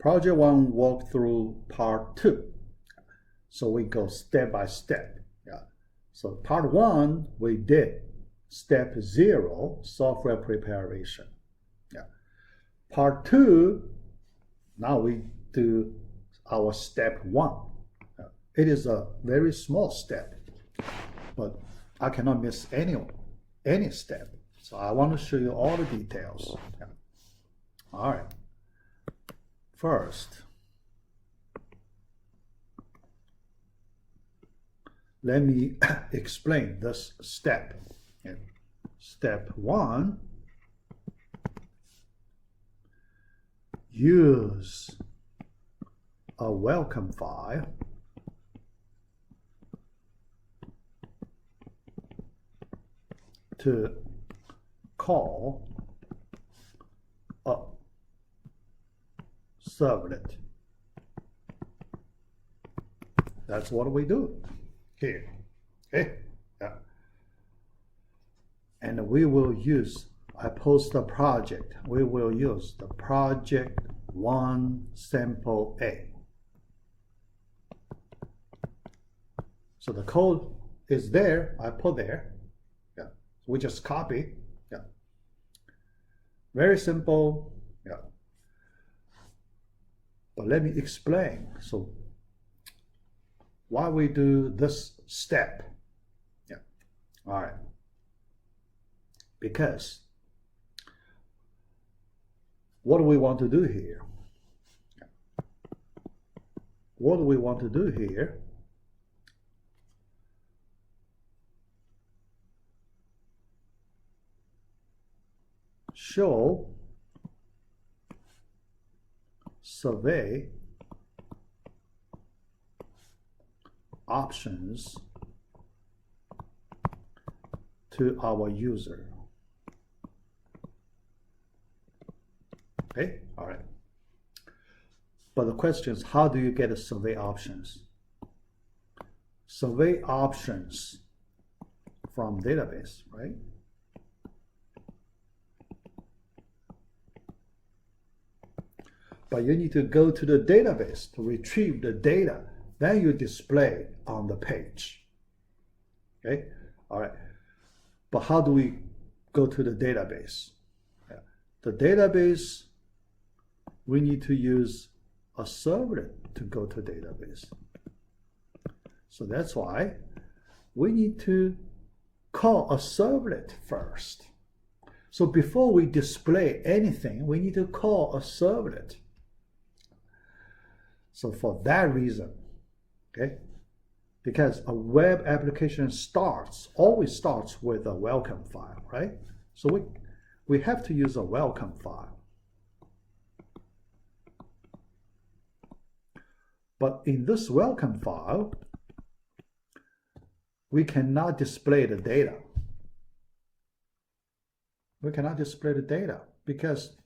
Project 1 walk through part 2. So we go step by step. Yeah. So part 1 we did step 0, software preparation. Yeah. Part 2, now we do our step 1. It is a very small step, but I cannot miss any step. So I want to show you all the details. Yeah. All right. First, let me explain this step. Okay. Step 1, use a welcome file to call a servlet. That's what we do here. Okay? Yeah. And we will use, I post a project, we will use the project 1 sample A. So the code is there, I put there. Yeah. We just copy. Yeah. Very simple. Yeah. But let me explain. So why we do this step. Yeah. All right. Because what do we want to do here? What do we want to do here? Show survey options to our user. Okay, all right. But the question is, how do you get a survey options? Survey options from database, right? But you need to go to the database to retrieve the data. Then you display on the page. Okay, all right. But how do we go to the database? Yeah. The database, we need to use a servlet to go to database. So that's why we need to call a servlet first. So before we display anything, we need to call a servlet. So for that reason, okay, because a web application always starts with a welcome file, right? So we have to use a welcome file. But in this welcome file, we cannot display the data. We cannot display the data because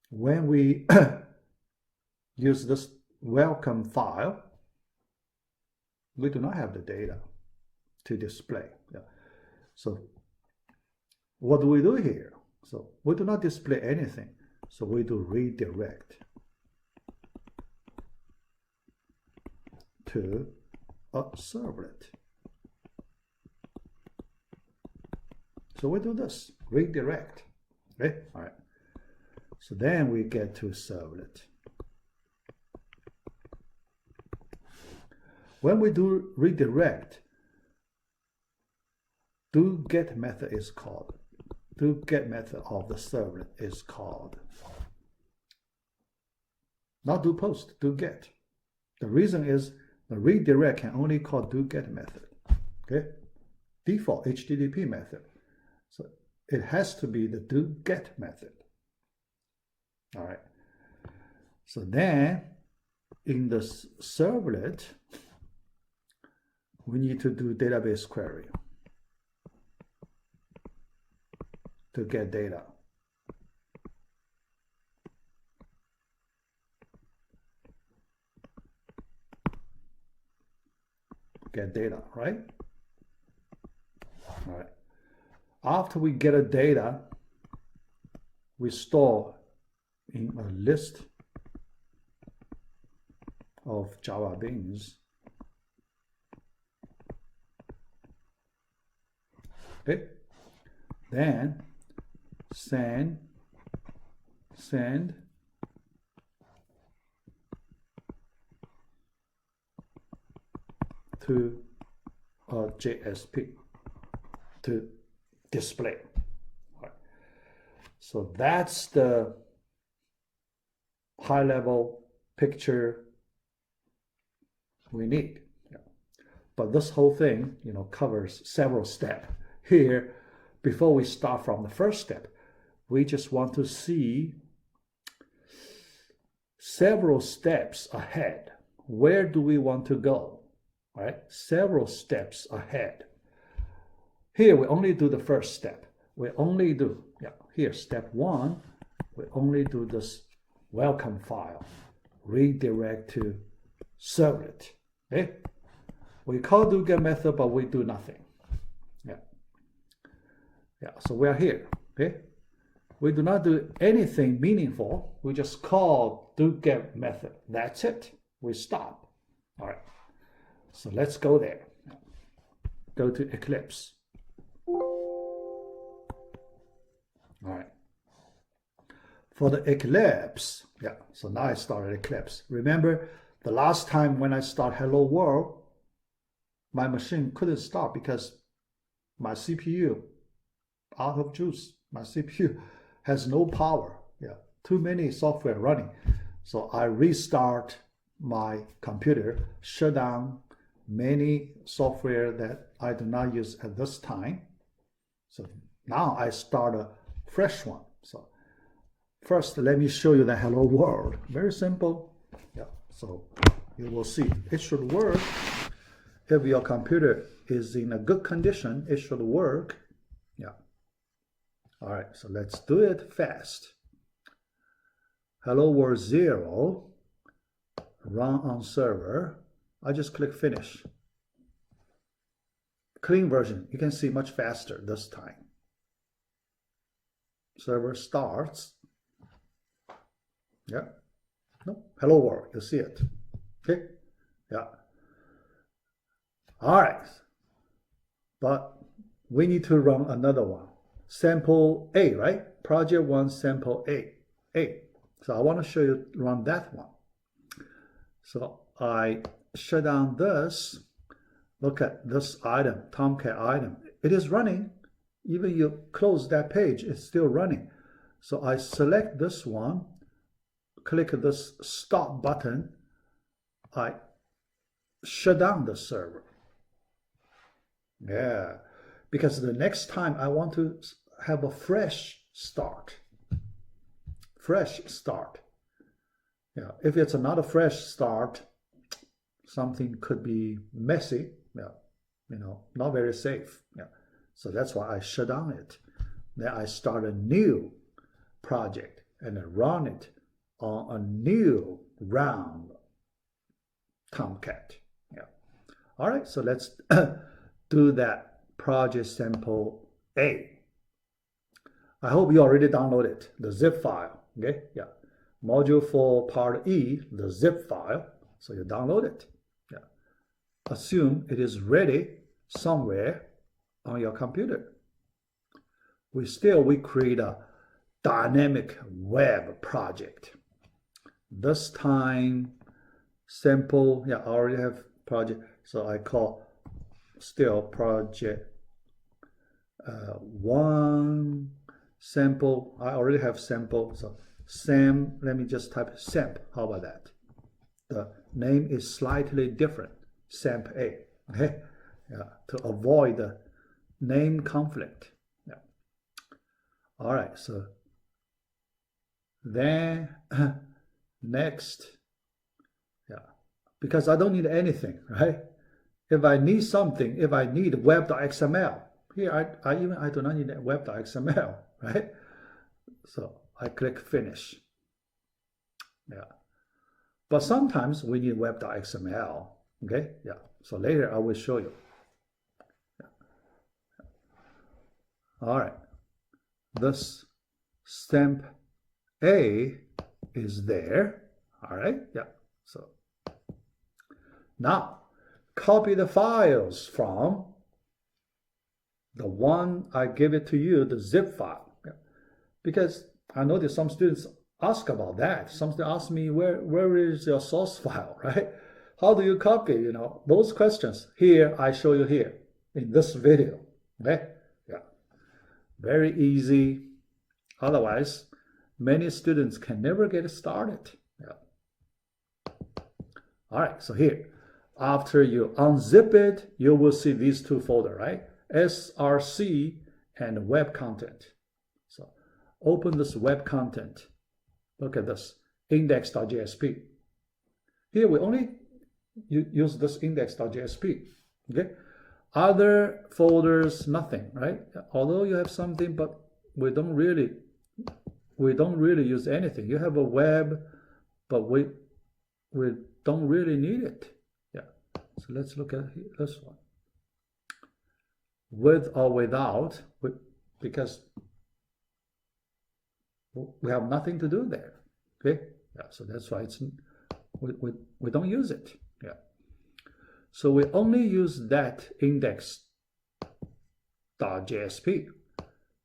when we use this welcome file, we do not have the data to display. Yeah. So what do we do here? So we do not display anything. So we do redirect to a servlet. So we do this, redirect. Okay, all right. So then we get to servlet. When we do redirect, doGet method is called. DoGet method of the servlet is called. Not doPost, doGet. The reason is the redirect can only call doGet method. Okay? Default HTTP method. So it has to be the doGet method. All right. So then in the servlet, we need to do database query to get data. Get data, right? All right. after we get a data, we store in a list of Java beans. Okay, then send to a JSP to display. Right. So that's the high level picture we need. Yeah. But this whole thing, covers several steps. Here, before we start from the first step, we just want to see several steps ahead. Where do we want to go? Right? Several steps ahead. Here, we only do the first step. We only do, here, step 1, we only do this welcome file, redirect to servlet. Okay? We call do get method, but we do nothing. So we are here. Okay? We do not do anything meaningful. We just call do get method. That's it. We stop. All right. So let's go there. Go to Eclipse. All right. For the Eclipse, so now I started Eclipse. Remember the last time when I start Hello World, my machine couldn't start because my CPU out of juice. My CPU has no power. Too many software running. So I restart my computer, shut down many software that I do not use at this time. So now I start a fresh one. So first, let me show you the Hello World. Very simple. So you will see it should work. If your computer is in a good condition, it should work. All right, so let's do it fast. Hello World 0, run on server. I just click finish. Clean version, you can see much faster this time. Server starts. No, Hello World, you see it. Okay, all right, but we need to run another one. Sample A, right? Project 1, sample A. So I want to show you run that one. So I shut down this. Look at this item, Tomcat item. It is running. Even you close that page, it's still running. So I select this one, click this stop button. I shut down the server. Because the next time I want to have a fresh start. If it's not a fresh start, something could be messy, not very safe. So that's why I shut down it. Then I start a new project and I run it on a new round Tomcat. All right, so let's do that. Project sample A. I hope you already downloaded the zip file. Okay, module for part E, the zip file. So you download it. Assume it is ready somewhere on your computer. We create a dynamic web project. This time, sample. I already have project, so I call still project 1 sample. I already have sample, so let me just type samp. How about that? The name is slightly different, samp A. Okay, to avoid the name conflict. All right, so then next, because I don't need anything, right? If I need something, if I need web.xml, here I do not need web.xml, right? So I click finish. But sometimes we need web.xml, okay? So later I will show you. All right, this stamp A is there. All right, yeah. So now copy the files from the one I give it to you, the zip file. Yeah. Because I noticed some students ask about that. Some students ask me, where is your source file, right? How do you copy, those questions? Here, I show you here in this video, okay? Yeah, very easy. Otherwise, many students can never get started. Yeah. All right, so here, after you unzip it, you will see these two folders, right? SRC and web content. So open this web content. Look at this, index.jsp. Here we only use this index.jsp, okay? Other folders, nothing, right? Although you have something, but we don't really use anything. You have a web, but we don't really need it. Yeah. So let's look at this one. With or without, because we have nothing to do there. Okay. Yeah. So that's why we don't use it. Yeah. So we only use that index.jsp.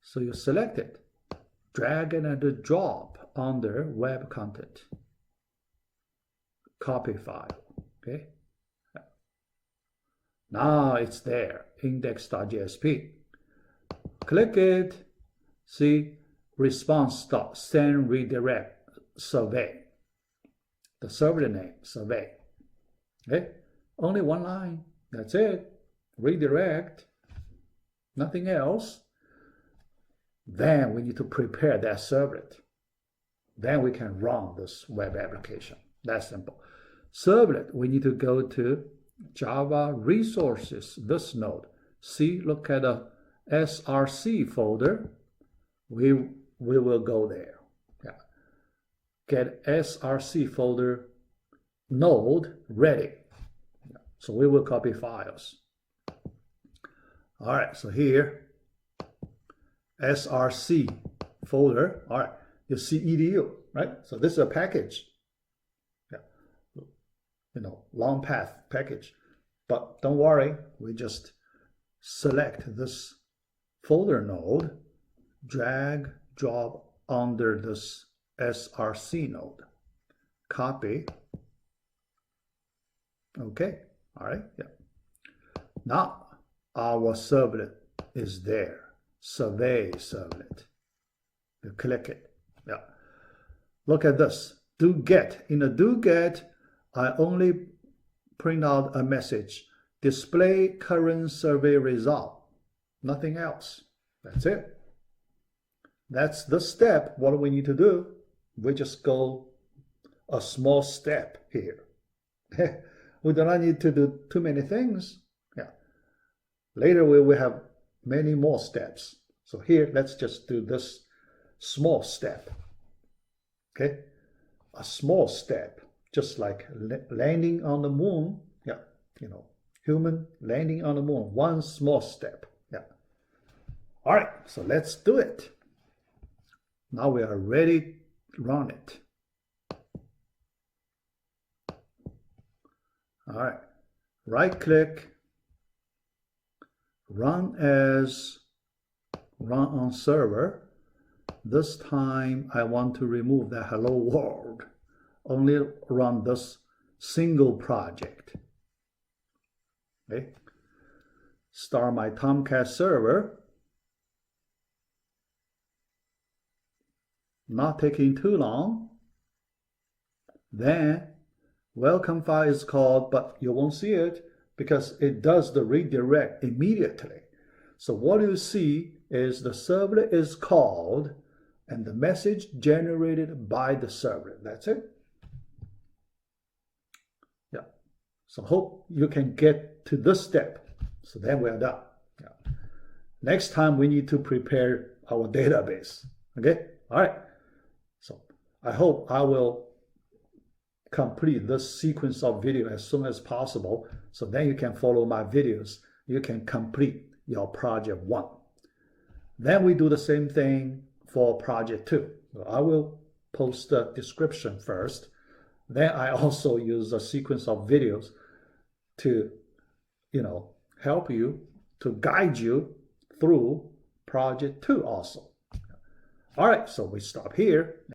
So you select it, drag and drop under web content, copy file. Okay. Now it's there, index.jsp. Click it, see response.send redirect survey. The servlet name, survey. Okay, only one line, that's it. Redirect, nothing else. Then we need to prepare that servlet. Then we can run this web application. That's simple. Servlet, we need to go to Java resources, this node. See, look at the SRC folder. We will go there. Yeah. Get SRC folder node ready. Yeah. So we will copy files. All right, so here, SRC folder. All right, you see edu, right? So this is a package. Long path package. But don't worry, we just select this folder node, drag, drop under this SRC node, copy. Okay, all right, yeah. Now our servlet is there, survey servlet. You click it, yeah. Look at this, do get. In the do get, I only print out a message, display current survey result, nothing else. That's it. That's the step. What do we need to do? We just go a small step here. We do not need to do too many things. Yeah. Later we will have many more steps. So here, let's just do this small step. Okay, a small step. Just like landing on the moon, yeah, human landing on the moon, one small step, yeah. All right, so let's do it. Now we are ready to run it. All right, right click, run as, run on server. This time I want to remove the hello world. Only run this single project. Okay. Start my Tomcat server. Not taking too long. Then welcome file is called, but you won't see it because it does the redirect immediately. So what you see is the servlet is called and the message generated by the servlet. That's it. Yeah. So hope you can get to this step. So then we are done. Yeah. Next time we need to prepare our database. Okay. All right. So I hope I will complete this sequence of video as soon as possible. So then you can follow my videos. You can complete your project 1. Then we do the same thing for project 2. I will post the description first. Then I also use a sequence of videos to, help you, to guide you through project 2 also. All right, so we stop here.